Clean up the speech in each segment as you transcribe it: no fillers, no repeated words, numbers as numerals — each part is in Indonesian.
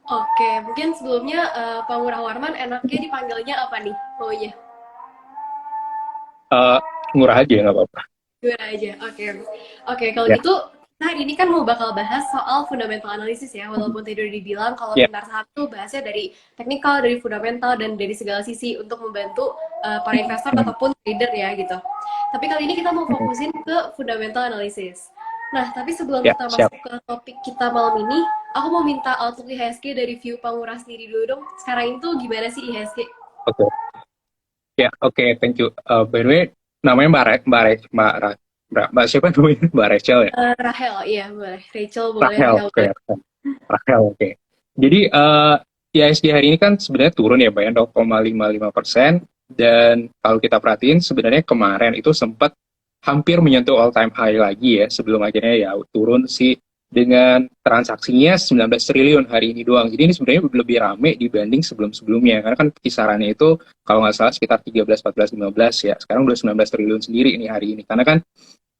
Oke, mungkin sebelumnya Pak Murah Warman enaknya dipanggilnya apa nih? Oh iya, Eh, Murah aja nggak apa-apa. gimana aja. Oke, oke. Kalau Ya, gitu, nah hari ini kan mau bakal bahas soal fundamental analisis ya. Walaupun tadi udah dibilang kalau ya. pintar saham tuh bahasnya dari teknikal, dari fundamental, dan dari segala sisi untuk membantu para investor Hmm, ataupun trader ya gitu. Tapi kali ini kita mau hmm. fokusin ke fundamental analysis. Nah, tapi sebelum Ya, kita siap. masuk ke topik kita malam ini, aku mau minta outlook IHSG dari view Pak Murah sendiri dulu dong. Sekarang itu gimana sih IHSG? Oke. Ya, oke, thank you. By the way, namanya Mbak siapa namanya? Mbak Rachel ya? Rahel, iya boleh. Rachel boleh, Rahel, Rahel oke. boleh. Rahel, oke. Jadi, IHSG hari ini kan sebenarnya turun ya, Mbak, ya, 0,55%. Dan kalau kita perhatiin, sebenarnya kemarin itu sempat hampir menyentuh all time high lagi ya, sebelum akhirnya ya turun sih dengan transaksinya 19 triliun hari ini doang. Jadi ini sebenarnya lebih rame dibanding sebelum-sebelumnya. Karena kan kisarannya itu kalau nggak salah sekitar 13, 14, 15 ya. Sekarang udah 19 triliun sendiri ini hari ini. Karena kan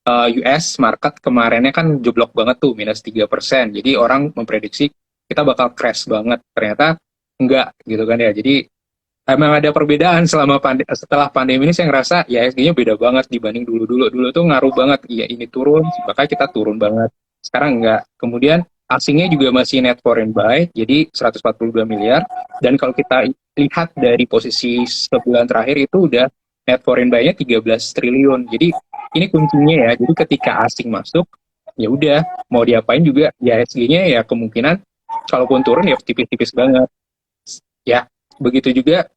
US market kemarinnya kan jeblok banget tuh minus 3%. Jadi orang memprediksi kita bakal crash banget. Ternyata enggak gitu kan ya. Jadi emang ada perbedaan setelah pandemi ini saya ngerasa ya ISG-nya beda banget dibanding dulu-dulu. Dulu tuh ngaruh banget. Ya ini turun, maka kita turun banget. Sekarang enggak. Kemudian asingnya juga masih net foreign buy, jadi 142 miliar. Dan kalau kita lihat dari posisi sebulan terakhir itu udah net foreign buy-nya 13 triliun. Jadi ini kuncinya ya. Jadi ketika asing masuk, ya udah mau diapain juga ya ISG-nya ya kemungkinan kalaupun turun ya tipis-tipis banget. Ya, begitu juga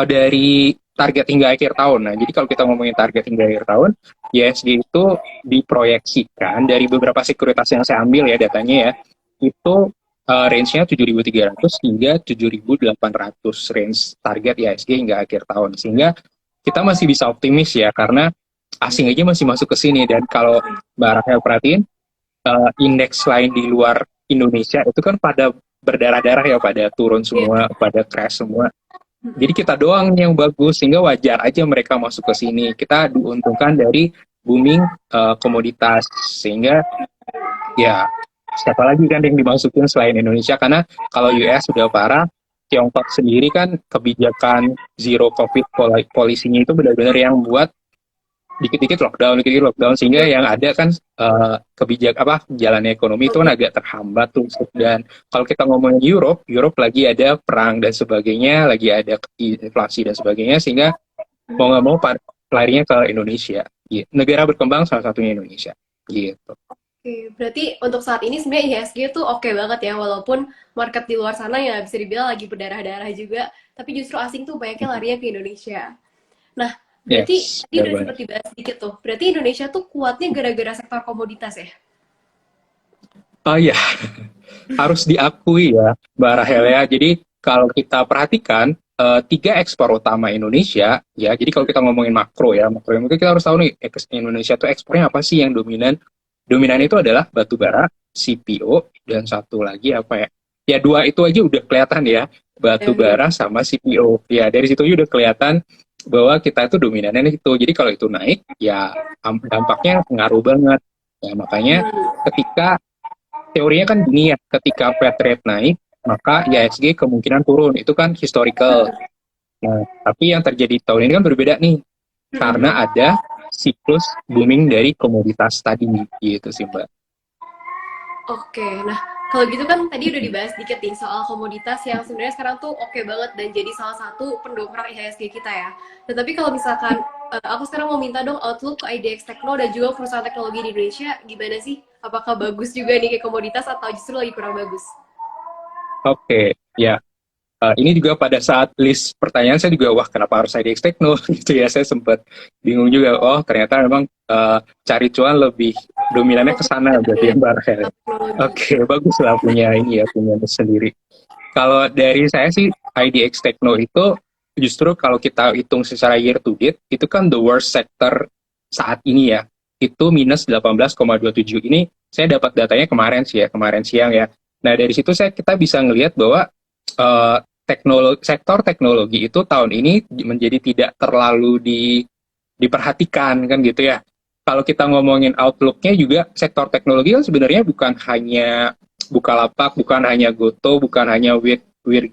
dari target hingga akhir tahun. Nah, jadi kalau kita ngomongin target hingga akhir tahun, ISG itu diproyeksikan dari beberapa sekuritas yang saya ambil ya datanya ya, itu range-nya 7.300 hingga 7.800 range target ISG hingga akhir tahun. Sehingga kita masih bisa optimis ya, karena asing aja masih masuk ke sini. Dan kalau Mbak Rahel perhatiin, indeks lain di luar Indonesia itu kan pada berdarah-darah ya, pada turun Iya. semua, pada crash semua. Jadi kita doang yang bagus, sehingga wajar aja mereka masuk ke sini. Kita diuntungkan dari booming komoditas, sehingga ya siapa lagi kan yang dimasukin selain Indonesia, karena kalau US sudah parah, Tiongkok sendiri kan kebijakan zero covid polisinya itu benar-benar yang buat dikit-dikit lockdown, sehingga yang ada kan kebijak apa jalannya ekonomi itu kan agak terhambat tuh. Dan kalau kita ngomongin Europe lagi ada perang dan sebagainya, lagi ada inflasi dan sebagainya, sehingga mau nggak mau larinya ke Indonesia. Gitu. Negara berkembang salah satunya Indonesia. Gitu. Oke, berarti untuk saat ini sebenarnya IHSG tuh oke banget ya, walaupun market di luar sana ya bisa dibilang lagi berdarah-darah juga, tapi justru asing tuh banyaknya larinya ke Indonesia. Nah, berarti Yes, tadi benar udah banget. sempat dibahas sedikit tuh, berarti Indonesia tuh kuatnya gara-gara sektor komoditas ya? Oh iya, harus diakui ya, Mbak Rahel ya. Jadi kalau kita perhatikan tiga ekspor utama Indonesia, ya. Jadi kalau kita ngomongin makro ya, makro yang mungkin kita harus tahu nih, Indonesia tuh ekspornya apa sih yang dominan? Dominan itu adalah batu bara, CPO, dan satu lagi apa ya? Ya dua itu aja udah kelihatan ya, batu Ya, benar. bara sama CPO. Ya dari situ aja udah kelihatan bahwa kita itu dominannya itu. Jadi kalau itu naik, ya dampaknya ngaruh banget. Ya makanya ketika teorinya kan gini ya, ketika Fed rate naik, maka IHSG kemungkinan turun. Itu kan historical. Nah, tapi yang terjadi tahun ini kan berbeda nih, karena ada siklus booming dari komoditas tadi, gitu sih, Mbak. Oke, nah kalau gitu kan tadi udah dibahas dikit nih soal komoditas yang sebenarnya sekarang tuh oke banget dan jadi salah satu pendongkrak IHSG kita ya. Nah, tapi kalau misalkan aku sekarang mau minta dong outlook ke IDX Tekno dan juga perusahaan teknologi di Indonesia gimana sih? Apakah bagus juga nih kayak komoditas atau justru lagi kurang bagus? Oke, ya. Ini juga pada saat list pertanyaan saya juga, wah kenapa harus IDX Tekno gitu ya, saya sempat bingung juga. Oh ternyata memang cari cuan lebih dominannya ke Fokus sana ke berarti ya, Mbak Rahel. teknologi. Oke, bagus lah punya ini ya, punya sendiri. Kalau dari saya sih, IDX Tekno itu justru kalau kita hitung secara year to date, itu kan the worst sector saat ini ya. Itu minus 18,27. Ini saya dapat datanya kemarin sih ya, kemarin siang ya. Nah dari situ kita bisa ngelihat bahwa sektor teknologi itu tahun ini menjadi tidak terlalu diperhatikan kan gitu ya. Kalau kita ngomongin outlook-nya juga, sektor teknologi kan sebenarnya bukan hanya Bukalapak, bukan hanya Goto, bukan hanya Wir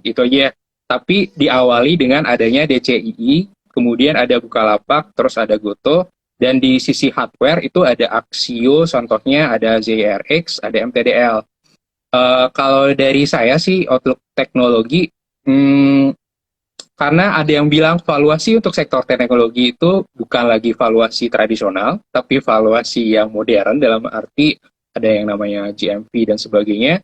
itu aja, tapi diawali dengan adanya DCII, kemudian ada Bukalapak, terus ada Goto, dan di sisi hardware itu ada Axio, contohnya ada ZRX, ada MTDL. Kalau dari saya sih outlook teknologi, hmm, karena ada yang bilang valuasi untuk sektor teknologi itu bukan lagi valuasi tradisional, tapi valuasi yang modern dalam arti ada yang namanya GMV dan sebagainya.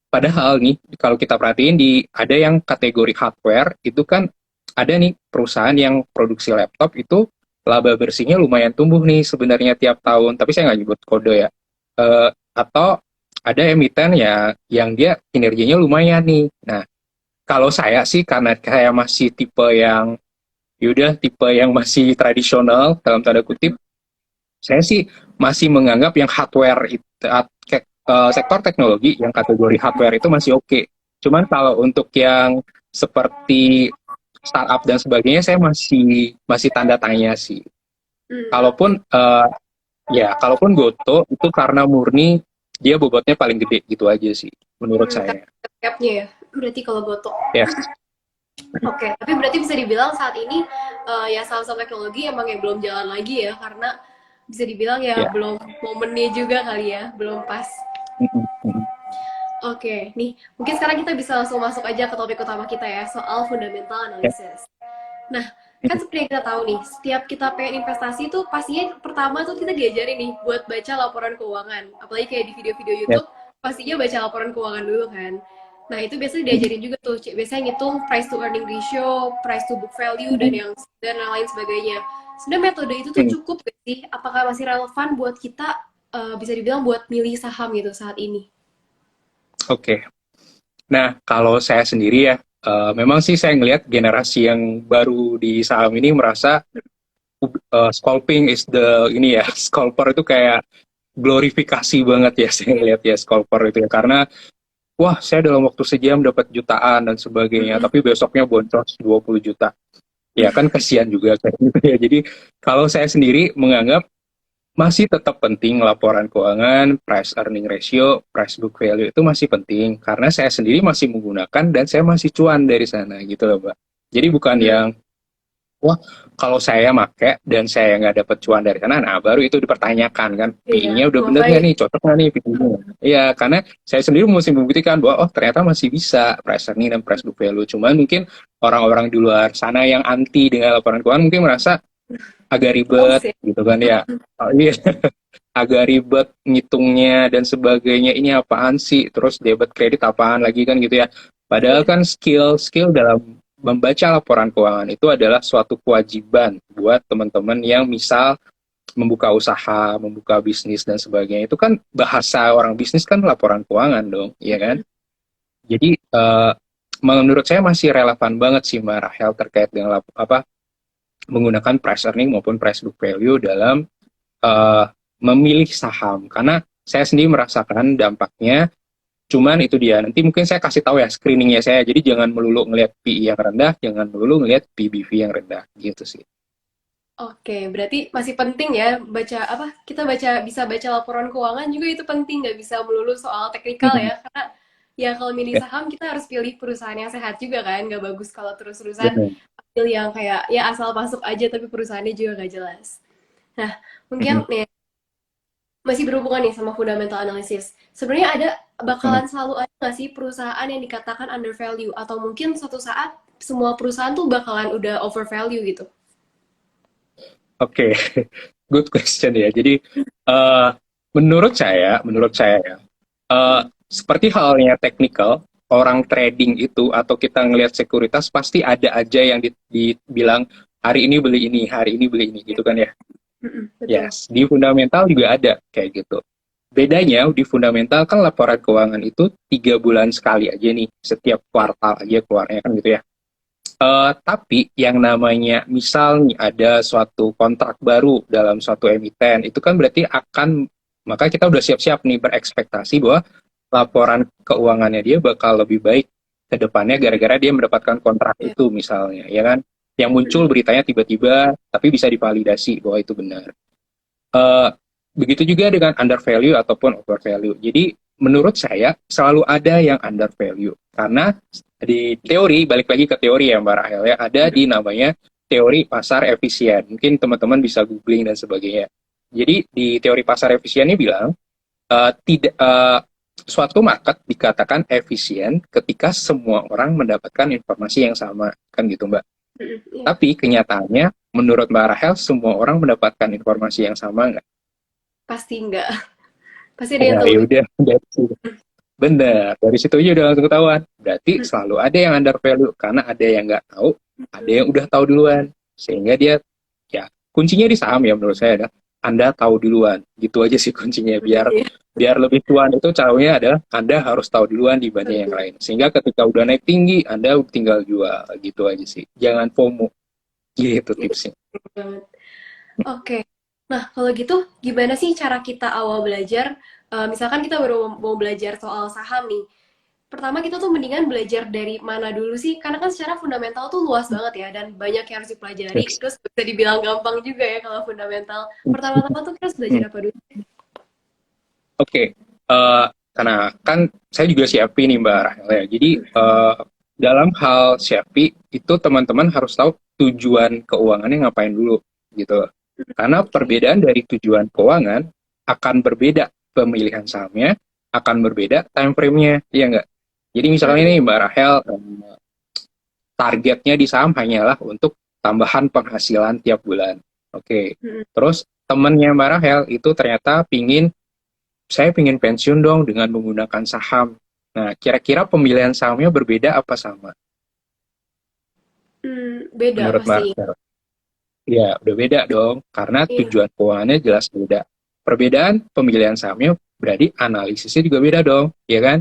Padahal nih, kalau kita perhatiin ada yang kategori hardware, itu kan ada nih perusahaan yang produksi laptop itu laba bersihnya lumayan tumbuh nih sebenarnya tiap tahun, tapi saya nggak nyebut kode ya. Atau ada emiten ya yang dia kinerjanya lumayan nih. Nah, kalau saya sih karena saya masih tipe yang masih tradisional dalam tanda kutip, saya sih masih menganggap yang hardware itu sektor teknologi yang kategori hardware itu masih oke. Cuman kalau untuk yang seperti startup dan sebagainya saya masih masih tanda tanya sih. Kalaupun kalaupun Goto itu karena murni dia bobotnya paling gede gitu aja sih menurut saya. Capnya ya, berarti kalau Goto. Yes. Oke, tapi berarti bisa dibilang saat ini ya saham-saham teknologi emang ya belum jalan lagi ya, karena bisa dibilang ya belum momennya juga kali ya, belum pas. Oke, nih mungkin sekarang kita bisa langsung masuk aja ke topik utama kita ya, soal fundamental analysis. Nah, kan seperti yang kita tahu nih, setiap kita pengen investasi tuh pastinya pertama tuh kita diajarin nih buat baca laporan keuangan. Apalagi kayak di video-video YouTube, pastinya baca laporan keuangan dulu kan. Nah, itu biasanya diajarin juga tuh, biasanya ngitung price to earning ratio, price to book value, dan lain sebagainya. Sebenarnya metode itu tuh cukup gak sih? Apakah masih relevan buat kita, bisa dibilang buat milih saham gitu saat ini? Oke. Nah, kalau saya sendiri ya, memang sih saya ngelihat generasi yang baru di saham ini merasa scalping is scalper itu kayak glorifikasi banget ya saya ngelihat ya scalper itu ya, karena wah saya dalam waktu sejam dapat jutaan dan sebagainya, tapi besoknya boncos 20 juta. Ya kan kasihan juga kayak gitu ya. Jadi kalau saya sendiri menganggap masih tetap penting laporan keuangan, price earning ratio, price book value itu masih penting karena saya sendiri masih menggunakan dan saya masih cuan dari sana gitu loh, Mbak. Jadi bukan yang wah kalau saya make dan saya nggak dapat cuan dari sana, nah baru itu dipertanyakan kan, PI-nya udah bener nggak nih, cocok nggak nih PI-nya? Iya, karena saya sendiri mesti membuktikan bahwa oh ternyata masih bisa price earning dan price book value. Cuman mungkin orang-orang di luar sana yang anti dengan laporan keuangan mungkin merasa agak ribet gitu kan ya. Oh, iya. Agak ribet ngitungnya dan sebagainya, ini apaan sih, terus debit kredit apaan lagi kan gitu ya. Padahal kan skill dalam membaca laporan keuangan itu adalah suatu kewajiban buat teman-teman yang misal membuka usaha, membuka bisnis dan sebagainya. Itu kan bahasa orang bisnis kan laporan keuangan dong, ya kan? Jadi menurut saya masih relevan banget sih Mbak Rahel terkait dengan menggunakan price earning maupun price book value dalam memilih saham, karena saya sendiri merasakan dampaknya. Cuman itu dia, nanti mungkin saya kasih tahu ya screeningnya saya, jadi jangan melulu ngelihat PI yang rendah, jangan melulu ngelihat PBV yang rendah, gitu sih. Oke, berarti masih penting ya kita bisa baca laporan keuangan juga, itu penting, nggak bisa melulu soal teknikal ya, karena ya kalau milih saham kita harus pilih perusahaan yang sehat juga kan, nggak bagus kalau terus-terusan pilih yang kayak ya asal masuk aja tapi perusahaannya juga nggak jelas. Nah, mungkin nih masih berhubungan nih sama fundamental analysis. Sebenarnya bakalan selalu ada nggak sih perusahaan yang dikatakan undervalue, atau mungkin suatu saat semua perusahaan tuh bakalan udah overvalue gitu? Oke, good question ya. Jadi menurut saya ya, seperti halnya technical, orang trading itu atau kita ngelihat sekuritas pasti ada aja yang dibilang hari ini beli ini, hari ini beli ini gitu kan ya. Yes, di fundamental juga ada kayak gitu. Bedanya di fundamental kan laporan keuangan itu 3 bulan sekali aja nih, setiap kuartal aja keluarnya kan gitu ya. Tapi yang namanya misal nih ada suatu kontrak baru dalam suatu emiten, itu kan berarti maka kita udah siap-siap nih berekspektasi bahwa laporan keuangannya dia bakal lebih baik ke depannya gara-gara dia mendapatkan kontrak itu misalnya, ya kan? Yang muncul beritanya tiba-tiba, tapi bisa divalidasi bahwa itu benar. Begitu juga dengan undervalue ataupun overvalue. Jadi menurut saya selalu ada yang under value. Karena di teori, balik lagi ke teori ya Mbak Rahel ya, ada di namanya teori pasar efisien. Mungkin teman-teman bisa googling dan sebagainya. Jadi di teori pasar efisien ini bilang, tidak suatu market dikatakan efisien ketika semua orang mendapatkan informasi yang sama, kan gitu Mbak. Iya. Tapi kenyataannya, menurut Mbak Rahel, semua orang mendapatkan informasi yang sama nggak? Pasti enggak. Pasti ada yang Ya, tahu ya lebih. udah, bener. Dari situ aja udah langsung ketahuan. Berarti selalu ada yang under value karena ada yang nggak tahu, ada yang udah tahu duluan. Sehingga dia, ya kuncinya di saham ya menurut saya adalah Anda tahu duluan. Gitu aja sih kuncinya. Biar Iya, biar lebih cuan itu caranya adalah Anda harus tahu duluan dibanding yang betul. lain. Sehingga ketika udah naik tinggi, Anda tinggal jual. Gitu aja sih. Jangan FOMO. Gitu Itu tipsnya. banget. Oke. Nah, kalau gitu gimana sih cara kita awal belajar? Misalkan kita baru mau belajar soal saham nih. Pertama kita tuh mendingan belajar dari mana dulu sih? Karena kan secara fundamental tuh luas banget ya dan banyak yang harus dipelajari. Yes. Terus bisa dibilang gampang juga ya kalau fundamental. Pertama-tama tuh kita harus belajar apa dulu? Oke, karena kan saya juga CFP nih Mbak Rahel ya. Jadi dalam hal CFP itu teman-teman harus tahu tujuan keuangannya ngapain dulu gitu. Karena Oke. perbedaan dari tujuan keuangan akan berbeda, pemilihan sahamnya akan berbeda, time frame-nya, iya nggak? Jadi misalnya Hmm, nih Mbak Rahel, targetnya di saham hanyalah untuk tambahan penghasilan tiap bulan. Oke, hmm, terus temennya Mbak Rahel itu ternyata saya pingin pensiun dong dengan menggunakan saham. Nah, kira-kira pemilihan sahamnya berbeda apa sama beda menurut pasti. Marcel? Ya, udah beda dong, karena Iya. tujuan keuangannya jelas beda. Perbedaan pemilihan sahamnya berarti analisisnya juga beda dong, ya kan?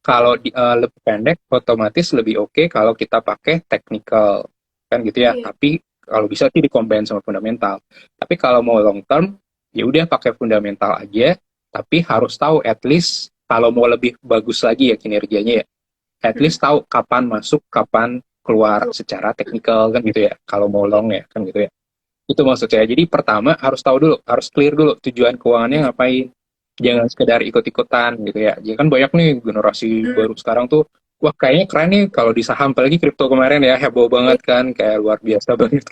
Kalau lebih pendek, otomatis lebih oke kalau kita pakai technical, kan gitu ya. Iya. Tapi kalau bisa sih dikombin sama fundamental. Tapi kalau mau long term, ya udah pakai fundamental aja. Tapi harus tahu at least kalau mau lebih bagus lagi ya kinerjanya ya, at Hmm, least tahu kapan masuk, kapan keluar betul. secara teknikal kan gitu ya. Kalau mau long ya kan gitu ya. Itu maksud saya. Jadi pertama harus tahu dulu, harus clear dulu tujuan keuangannya ngapain. Jangan sekedar ikut-ikutan gitu ya. Jadi kan banyak nih generasi Hmm, baru sekarang tuh, wah kayaknya keren nih kalau di saham, apalagi kripto kemarin ya, heboh banget iya. kan, kayak luar biasa banget.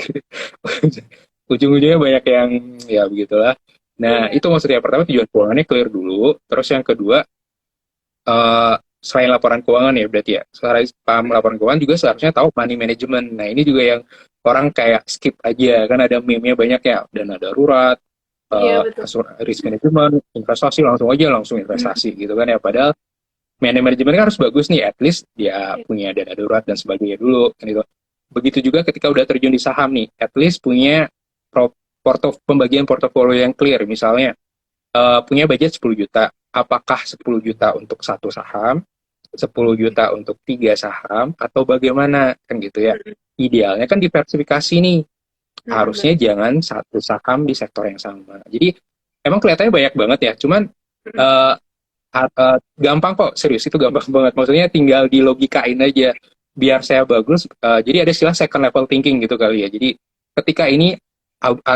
Ujung-ujungnya banyak yang ya begitulah. Nah, Iya. itu maksudnya pertama tujuan keuangannya clear dulu, terus yang kedua selain laporan keuangan ya berarti ya, selain paham laporan keuangan juga seharusnya tahu money management. Nah ini juga yang orang kayak skip aja, kan ada meme-nya banyak ya, dana darurat, Iya, betul. risk management, investasi, langsung aja langsung Hmm, investasi gitu kan ya, padahal money management kan harus bagus nih, at least dia iya. punya dana darurat dan sebagainya dulu kan gitu. Begitu juga ketika udah terjun di saham nih, at least punya pembagian portofolio yang clear. Misalnya punya budget 10 juta, apakah 10 juta untuk satu saham, 10 juta untuk tiga saham, atau bagaimana, kan gitu ya. Hmm, Idealnya kan diversifikasi nih, betul. harusnya jangan satu saham di sektor yang sama. Jadi emang kelihatannya banyak banget ya, cuman Hmm, uh, gampang kok, serius itu gampang banget. Maksudnya tinggal dilogikain aja, biar saya bagus. Jadi ada istilah second level thinking gitu kali ya. Jadi ketika ini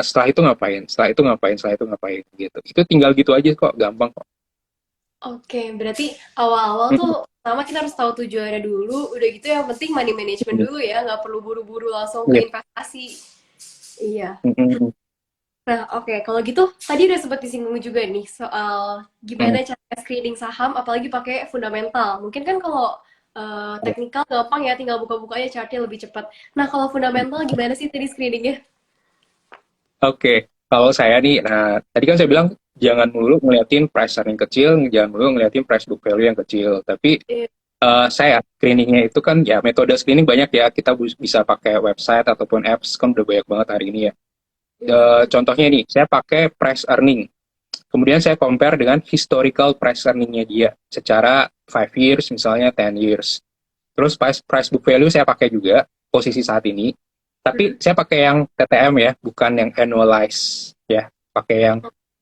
setelah itu ngapain, setelah itu ngapain, setelah itu ngapain gitu. Itu tinggal gitu aja kok, gampang kok. Oke, berarti awal-awal tuh pertama kita harus tahu tujuannya dulu. Udah gitu yang penting money management dulu ya, nggak perlu buru-buru langsung ke Iya. investasi. Iya. Mm-mm. Nah, oke. Kalau gitu, tadi udah sempat disinggung juga nih soal gimana cara screening saham, apalagi pakai fundamental. Mungkin kan kalau teknikal gampang ya, tinggal buka-buka aja chartnya lebih cepat. Nah, kalau fundamental gimana sih tadi screeningnya? Oke, kalau saya nih, nah tadi kan saya bilang jangan melulu ngeliatin price earning kecil, jangan melulu ngeliatin price book value yang kecil. Tapi Iya. saya screeningnya itu kan ya metode screening banyak ya. Kita bisa pakai website ataupun apps, kan udah banyak banget hari ini ya. Iya. Contohnya nih, saya pakai price earning. Kemudian saya compare dengan historical price earningnya dia secara 5 years, misalnya 10 years. Terus price book value saya pakai juga posisi saat ini. Tapi Mm-mm. saya pakai yang TTM ya, bukan yang annualized ya. Pakai yang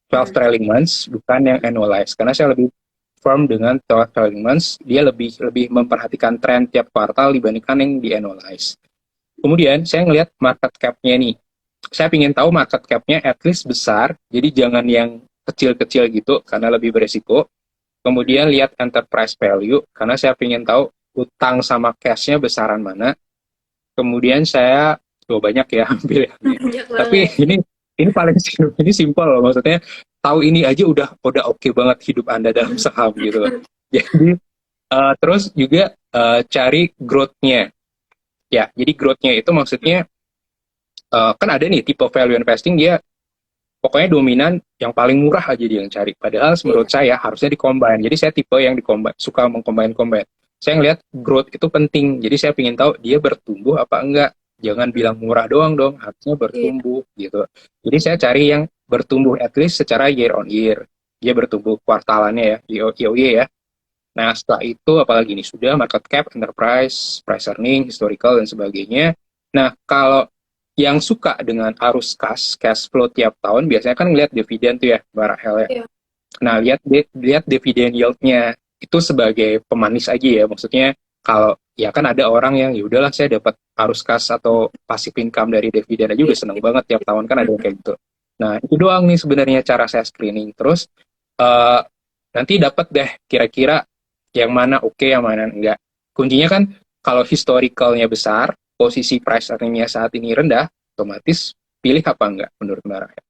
12 Hmm. trailing months, bukan yang annualized. Karena saya lebih firm dengan 12 trailing months, dia lebih lebih memperhatikan tren tiap kuartal dibandingkan yang di annualized. Kemudian saya ngelihat market cap-nya nih. Saya ingin tahu market cap-nya at least besar, jadi jangan yang kecil-kecil gitu karena lebih beresiko. Kemudian lihat enterprise value, karena saya ingin tahu utang sama cash-nya besaran mana. Kemudian saya, banyak ya ambil ya. Banyak Tapi banget. ini paling ini simpel loh, maksudnya tahu ini aja udah oke banget hidup Anda dalam saham gitu loh. Jadi terus juga cari growth-nya. Ya, jadi growth-nya itu maksudnya kan ada nih tipe value investing, dia pokoknya dominan yang paling murah aja dia yang cari. Padahal menurut Iya, saya harusnya dikombin. Jadi saya tipe yang dikombin, suka mengcombine-combine. Saya ngelihat growth itu penting. Jadi saya ingin tahu dia bertumbuh apa enggak. Jangan bilang murah doang dong, harusnya iya, bertumbuh gitu. Jadi saya cari yang bertumbuh at least secara year on year. Dia bertumbuh kuartalannya ya, year ya. Nah, setelah itu apalagi nih sudah market cap, enterprise, price earning, historical dan sebagainya. Nah, kalau yang suka dengan arus cash flow tiap tahun biasanya kan ngeliat dividen tuh ya, Mbak Rahel ya. iya, Nah, lihat dividen yield-nya itu sebagai pemanis aja ya. Maksudnya kalau ya kan ada orang yang ya udahlah saya dapat arus kas atau passive income dari dividen aja udah seneng iya. banget tiap tahun, kan ada yang kayak gitu. Nah, itu doang nih sebenarnya cara saya screening. Terus eh, nanti dapat deh kira-kira yang mana oke, yang mana enggak. Kuncinya kan kalau historicalnya besar, posisi price earningnya saat ini rendah, otomatis pilih apa enggak menurut Mbak Rahel?